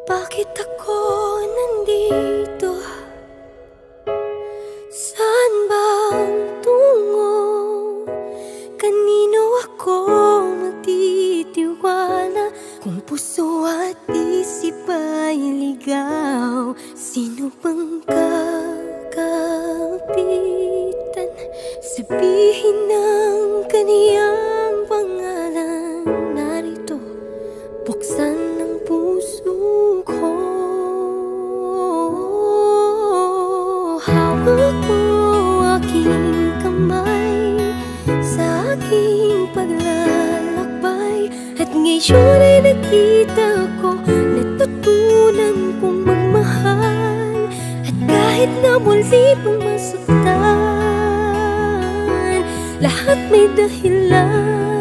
Bakit ako nandito? Saan ba ang tungo? Kanino ako magtitiwala? Kung puso at isip ay ligaw, sino bang kakapitan? Sabihin ng kaniyang pangalan, narito, buksan ng puso ko. Hawak mo aking kamay sa aking paglalakbay, at ngayon ay nakita ko, natutunan kong magmahal. At kahit na muli pang masaktan, lahat may dahilan.